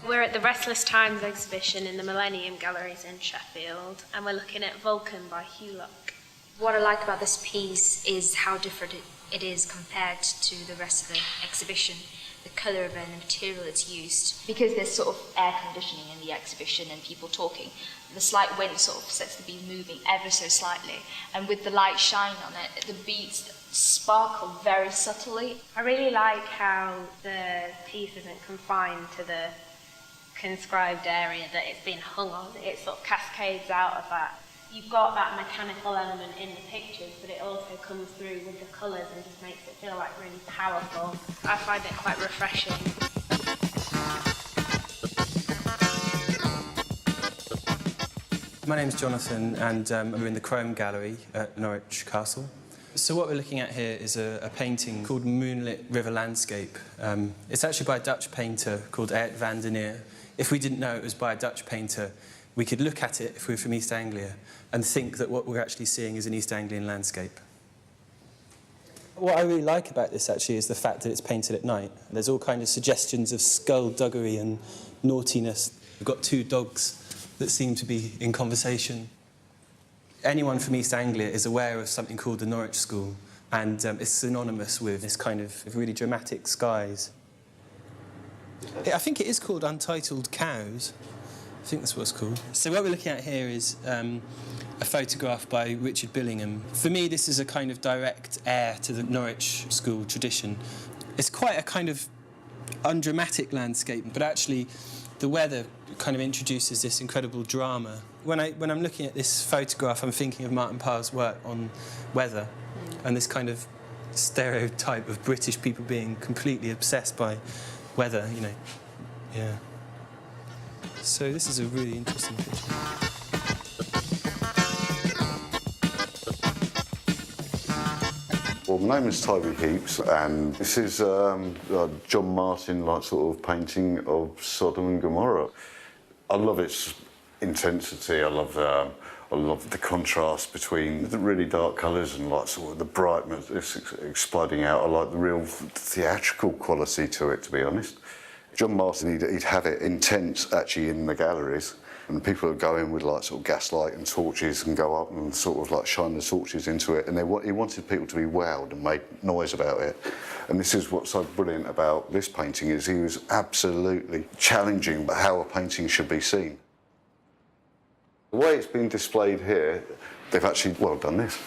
We're at the Restless Times exhibition in the Millennium Galleries in Sheffield, and we're looking at Vulcan by Hulock. What I like about this piece is how different it is compared to the rest of the exhibition. The colour of it and the material it's used. Because there's sort of air conditioning in the exhibition and people talking, the slight wind sort of sets the bead moving ever so slightly. And with the light shine on it, the beads sparkle very subtly. I really like how the piece isn't confined to the conscribed area that it's been hung on. It sort of cascades out of that. You've got that mechanical element in the pictures, but it also comes through with the colours and just makes it feel like really powerful. I find it quite refreshing. My name's Jonathan, and we're in the Chrome Gallery at Norwich Castle. So what we're looking at here is a painting called Moonlit River Landscape. It's actually by a Dutch painter called Tate van der Neer. If we didn't know it was by a Dutch painter, we could look at it if we were from East Anglia and think that what we're actually seeing is an East Anglian landscape. What I really like about this, actually, is the fact that it's painted at night. There's all kinds of suggestions of skullduggery and naughtiness. We've got two dogs that seem to be in conversation. Anyone from East Anglia is aware of something called the Norwich School, and it's synonymous with this kind of really dramatic skies. I think it is called Untitled Cows. I think that's what it's called. So what we're looking at here is a photograph by Richard Billingham. For me, this is a kind of direct heir to the Norwich School tradition. It's quite a kind of undramatic landscape, but actually the weather kind of introduces this incredible drama. When I'm looking at this photograph, I'm thinking of Martin Parr's work on weather and this kind of stereotype of British people being completely obsessed by weather, you know. Yeah. So this is a really interesting picture. Well, my name is Toby Heaps, and this is John Martin, sort of painting of Sodom and Gomorrah. I love its intensity. I love the contrast between the really dark colours and sort of the brightness it's exploding out. I like the real theatrical quality to it, to be honest. John Martin, he'd have it intense actually in the galleries, and people would go in with sort of gaslight and torches and go up and sort of shine the torches into it, and he wanted people to be wowed and make noise about it. And this is what's so brilliant about this painting, is he was absolutely challenging how a painting should be seen. The way it's been displayed here, they've actually done this.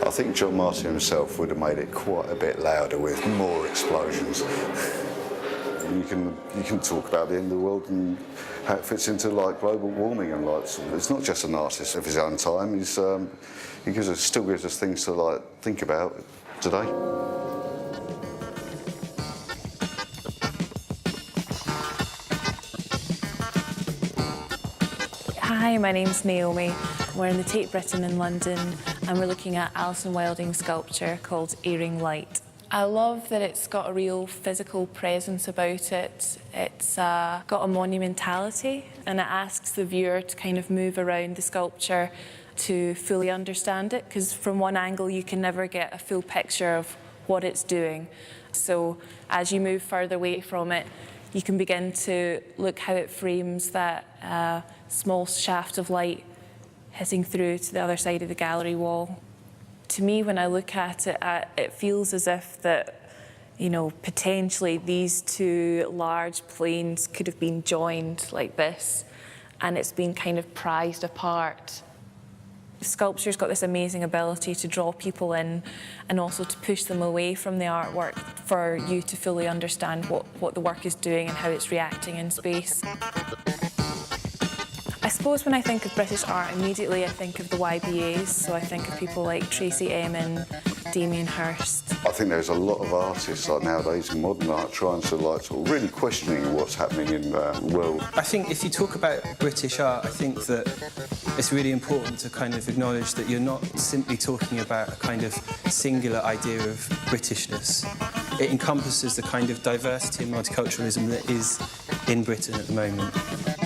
I think John Martin himself would have made it quite a bit louder with more explosions. You can talk about the end of the world and how it fits into global warming and it's not just an artist of his own time. He still gives us things to think about today. Hi, my name's Naomi. We're in the Tate Britain in London, and we're looking at Alison Wilding's sculpture called Airing Light. I love that it's got a real physical presence about it. It's got a monumentality, and it asks the viewer to kind of move around the sculpture to fully understand it, because from one angle you can never get a full picture of what it's doing. So as you move further away from it, you can begin to look how it frames that small shaft of light hitting through to the other side of the gallery wall. To me, when I look at it, it feels as if that, potentially these two large planes could have been joined like this, and it's been kind of prized apart. The sculpture's got this amazing ability to draw people in and also to push them away from the artwork for you to fully understand what the work is doing and how it's reacting in space. I suppose when I think of British art, immediately I think of the YBAs, so I think of people like Tracy Emin, Damien Hirst. I think there's a lot of artists like nowadays in modern art trying to like sort of really questioning what's happening in the world. I think if you talk about British art, I think that it's really important to kind of acknowledge that you're not simply talking about a kind of singular idea of Britishness. It encompasses the kind of diversity and multiculturalism that is in Britain at the moment.